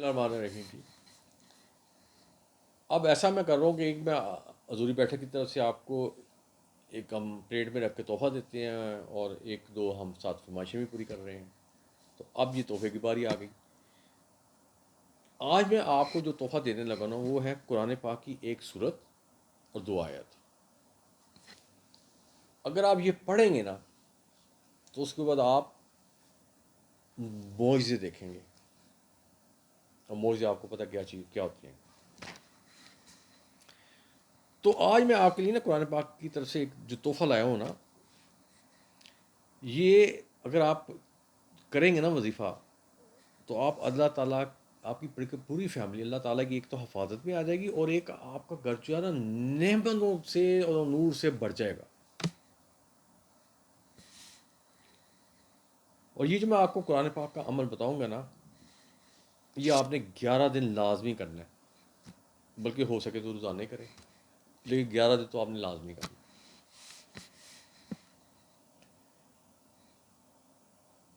الرحمن الرحیم کی اب ایسا میں کر رہا ہوں کہ ایک میں حضوری بیٹھک کی طرف سے آپ کو ایک ہم پلیٹ میں رکھ کے تحفہ دیتے ہیں اور ایک دو ہم ساتھ فرمائشیں بھی پوری کر رہے ہیں. تو اب یہ تحفے کی باری آ گئی. آج میں آپ کو جو تحفہ دینے لگا نا وہ ہے قرآن پاک کی ایک سورت اور 2 آیت. اگر آپ یہ پڑھیں گے نا تو اس کے بعد آپ معجزے دیکھیں گے. اور معجزے آپ کو پتہ کیا ہوتی ہیں. تو آج میں آپ کے لیے نا قرآن پاک کی طرف سے ایک جو تحفہ لایا ہوں نا، یہ اگر آپ کریں گے نا وظیفہ تو آپ اللہ تعالیٰ آپ کی پوری فیملی اللہ تعالیٰ کی ایک تو حفاظت میں آ جائے گی اور ایک آپ کا گھر جو ہے نا نعمتوں سے اور نور سے بڑھ جائے گا. اور یہ جو میں آپ کو قرآن پاک کا عمل بتاؤں گا نا، یہ آپ نے 11 دن لازمی کرنا ہے. بلکہ ہو سکے تو روزانہ کریں، لیکن 11 دن تو آپ نے لازمی کرنا.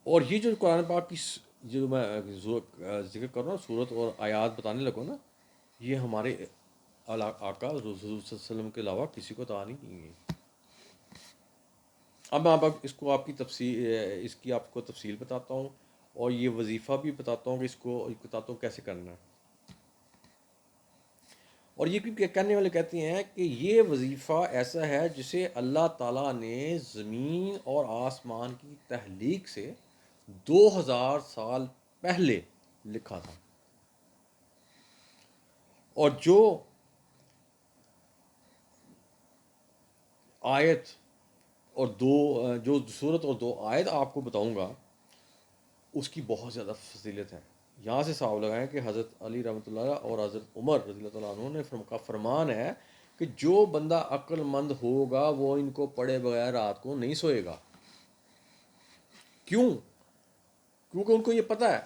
اور یہ جو قرآن پاک کی جو میں ذکر کر رہا ہوں صورت اور آیات بتانے لگوں نا، یہ ہمارے آقا رسول صلی اللہ علیہ وسلم کے علاوہ کسی کو عطا نہیں کی گئی. اب میں اس کو آپ کی اس کی آپ کو تفصیل بتاتا ہوں اور یہ وظیفہ بھی بتاتا ہوں کہ اس کو بتاتا ہوں کیسے کرنا ہے. اور یہ کہنے والے کہتے ہیں کہ یہ وظیفہ ایسا ہے جسے اللہ تعالیٰ نے زمین اور آسمان کی تخلیق سے 2000 سال پہلے لکھا تھا. اور جو آیت اور جو صورت اور 2 آیت آپ کو بتاؤں گا اس کی بہت زیادہ فضیلت ہے. یہاں سے صاحب لگائیں کہ حضرت علی رحمۃ اللہ علیہ اور حضرت عمر رضی اللہ تعالیٰ عنہ نے کا فرمان ہے کہ جو بندہ عقل مند ہوگا وہ ان کو پڑھے بغیر رات کو نہیں سوئے گا. کیوں؟ کیونکہ ان کو یہ پتہ ہے.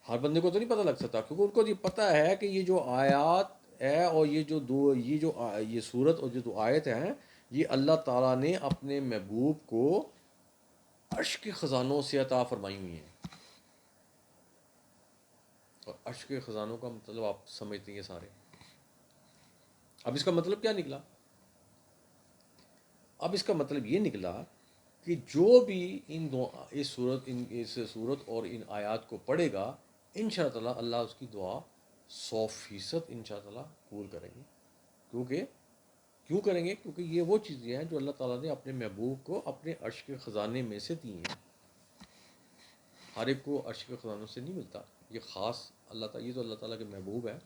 ہر بندے کو تو نہیں پتہ لگ سکتا، کیونکہ ان کو یہ پتہ ہے کہ یہ جو آیات ہے اور یہ صورت اور جو 2 آیت ہیں یہ اللہ تعالیٰ نے اپنے محبوب کو عرش کے خزانوں سے عطا فرمائی ہوئی ہیں. اور عرش کے خزانوں کا مطلب آپ سمجھتے ہیں سارے. اب اس کا مطلب کیا نکلا؟ اب اس کا مطلب یہ نکلا کہ جو بھی اس صورت اور ان آیات کو پڑھے گا انشاءاللہ اللہ اس کی دعا 100% انشاءاللہ قبول کریں گے. کیوں کریں گے؟ کیونکہ یہ وہ چیزیں ہیں جو اللہ تعالیٰ نے اپنے محبوب کو اپنے عرش کے خزانے میں سے دی ہیں. ہر ایک کو عرش کے خزانوں سے نہیں ملتا، یہ خاص اللہ تعالیٰ، یہ تو اللہ تعالیٰ کے محبوب ہے،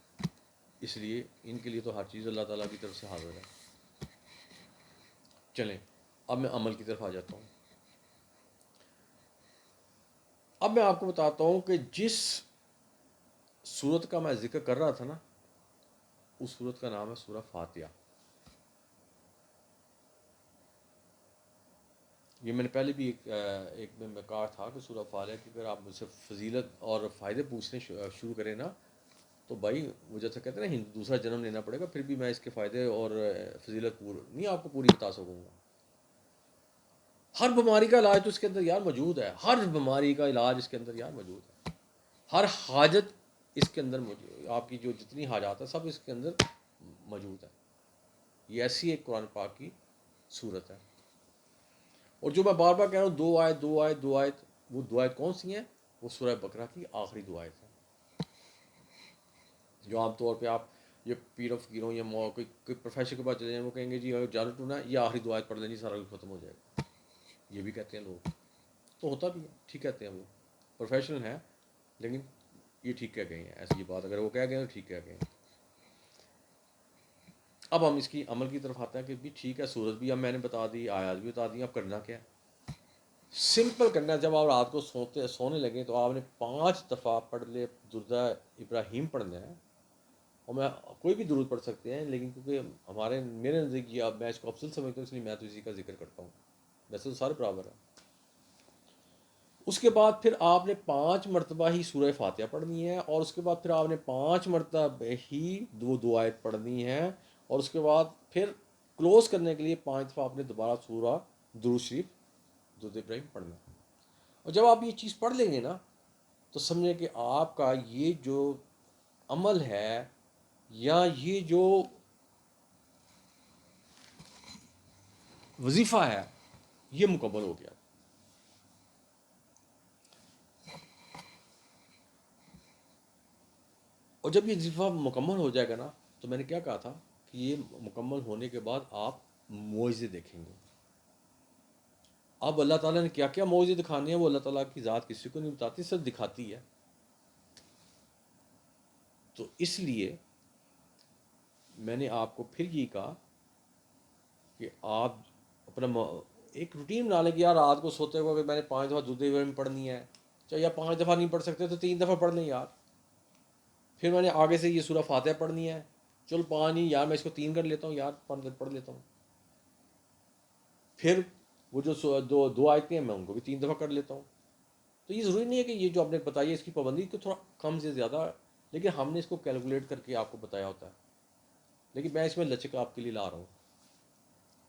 اس لیے ان کے لیے تو ہر چیز اللہ تعالیٰ کی طرف سے حاضر ہے. چلیں اب میں عمل کی طرف آ جاتا ہوں. اب میں آپ کو بتاتا ہوں کہ جس سورت کا میں ذکر کر رہا تھا نا اس سورت کا نام ہے سورہ فاتحہ. یہ میں نے پہلے بھی ایک میں کہا تھا کہ سورہ فاتحہ کی اگر آپ مجھ سے فضیلت اور فائدے پوچھنے شروع کریں نا تو بھائی وہ جیسا کہتے ہیں نا دوسرا جنم لینا پڑے گا، پھر بھی میں اس کے فائدے اور فضیلت نہیں آپ کو پوری بتا سکوں گا. ہر بیماری کا علاج تو اس کے اندر یار موجود ہے. ہر بیماری کا علاج اس کے اندر یار موجود ہے. ہر حاجت اس کے اندر موجود ہے. آپ کی جو جتنی حاجات ہیں سب اس کے اندر موجود ہے. یہ ایسی ایک قرآن پاک کی صورت ہے. اور جو میں بار بار کہہ رہا ہوں 2 آیت وہ 2 آیت کون سی ہیں؟ وہ سورہ بقرہ کی آخری 2 آیت ہیں. جو عام طور پہ آپ یہ پیر و فقیر ہوں یا کوئی پروفیسر کے پاس چلے جائیں وہ کہیں گے جی جادو ٹونا یہ آخری 2 آیت پڑھ لیں جی سارا کچھ ختم ہو جائے گا. یہ بھی کہتے ہیں لوگ، تو ہوتا بھی ہے، ٹھیک کہتے ہیں، وہ پروفیشنل ہیں لیکن یہ ٹھیک کہہ گئے ہیں. ایسی بات اگر وہ کہہ گئے تو ٹھیک کہہ گئے ہیں. اب ہم اس کی عمل کی طرف آتے ہیں کہ بھی ٹھیک ہے صورت بھی اب میں نے بتا دی، آیات بھی بتا دی، اب کرنا کیا ہے؟ سمپل کرنا ہے. جب آپ رات کو سونے لگیں تو آپ نے 5 دفعہ پڑھ لے درود ابراہیم پڑھنا ہے. اور میں کوئی بھی درود پڑھ سکتے ہیں لیکن کیونکہ میرے نزدیک یہ اب میں اس کو افضل سمجھتا ہوں اس لیے میں تو اسی کا ذکر کرتا ہوں. ویسے تو سارے برابر ہیں. اس کے بعد پھر آپ نے 5 مرتبہ ہی سورہ فاتحہ پڑھنی ہے اور اس کے بعد پھر آپ نے 5 مرتبہ ہی 2 آیت پڑھنی ہے اور اس کے بعد پھر کلوز کرنے کے لیے 5 دفعہ آپ نے دوبارہ سورہ درود شریف درود ابراہیم پڑھنا ہے. اور جب آپ یہ چیز پڑھ لیں گے نا تو سمجھیں کہ آپ کا یہ جو عمل ہے یا یہ جو وظیفہ ہے یہ مکمل ہو گیا. اور جب یہ وظیفہ مکمل ہو جائے گا نا تو میں نے کیا کہا تھا کہ یہ مکمل ہونے کے بعد آپ معجزے دیکھیں گے. اب اللہ تعالیٰ نے کیا کیا معجزے دکھانے ہیں وہ اللہ تعالیٰ کی ذات کسی کو نہیں بتاتی، صرف دکھاتی ہے. تو اس لیے میں نے آپ کو پھر یہ کہا کہ آپ اپنا ایک روٹین بنا لیں کہ یار رات کو سوتے ہوئے میں نے 5 دفعہ درود ابراہیم پڑھنی ہے، چاہے یا 5 دفعہ نہیں پڑھ سکتے تو 3 دفعہ پڑھ لیں یار. پھر میں نے آگے سے یہ سورہ فاتحہ پڑھنی ہے، چل 5 نہیں یار میں اس کو 3 کر لیتا ہوں یار، پڑھ لیتا ہوں. پھر وہ جو دو آیتیں ہیں میں ان کو بھی 3 دفعہ کر لیتا ہوں. تو یہ ضروری نہیں ہے کہ یہ جو آپ نے بتائی ہے اس کی پابندی کو تھوڑا کم سے زیادہ، لیکن ہم نے اس کو کیلکولیٹ کر کے آپ کو بتایا ہوتا ہے. لیکن میں اس میں لچک آپ کے لیے لا رہا ہوں،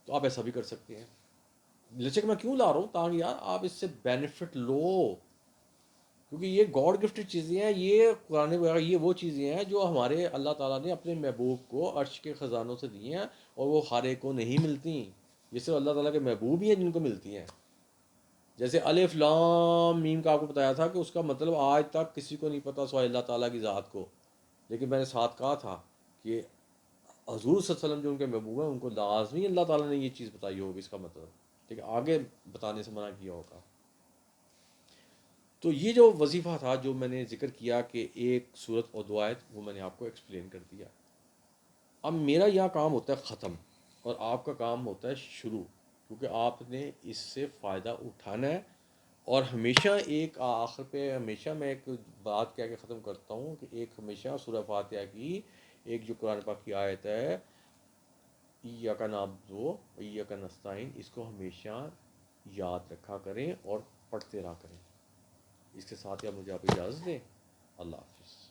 تو آپ ایسا بھی کر سکتے ہیں. لچک میں کیوں لا رہا ہوں؟ تاکہ یار آپ اس سے بینیفٹ لو، کیونکہ یہ گاڈ گفٹڈ چیزیں ہیں. یہ قرآن وغیرہ یہ وہ چیزیں ہیں جو ہمارے اللہ تعالیٰ نے اپنے محبوب کو عرش کے خزانوں سے دی ہیں، اور وہ ہر ایک کو نہیں ملتی. یہ صرف اللہ تعالیٰ کے محبوب ہی ہیں جن کو ملتی ہیں. جیسے الف لام میم کا آپ کو بتایا تھا کہ اس کا مطلب آج تک کسی کو نہیں پتا سوائے اللہ تعالیٰ کی ذات کو. لیکن میں نے ساتھ کہا تھا کہ حضور صلی اللہ علیہ وسلم جو ان کے محبوب ہیں ان کو لازمی اللہ تعالیٰ نے یہ چیز بتائی ہوگی اس کا مطلب، ٹھیک ہے، آگے بتانے سے منع کیا ہوگا. تو یہ جو وظیفہ تھا جو میں نے ذکر کیا کہ ایک صورت اور 2 آیت، وہ میں نے آپ کو ایکسپلین کر دیا. اب میرا یہاں کام ہوتا ہے ختم، اور آپ کا کام ہوتا ہے شروع، کیونکہ آپ نے اس سے فائدہ اٹھانا ہے. اور ہمیشہ ایک آخر پہ ہمیشہ میں ایک بات کہہ کے ختم کرتا ہوں کہ ایک ہمیشہ سورہ فاتحہ کی ایک جو قرآن پاک کی آیت ہے ایاک نعبد و ایاک نستعین، اس کو ہمیشہ یاد رکھا کریں اور پڑھتے رہا کریں. اس کے ساتھ ہی آپ مجھے آپ اجازت دیں. اللہ حافظ.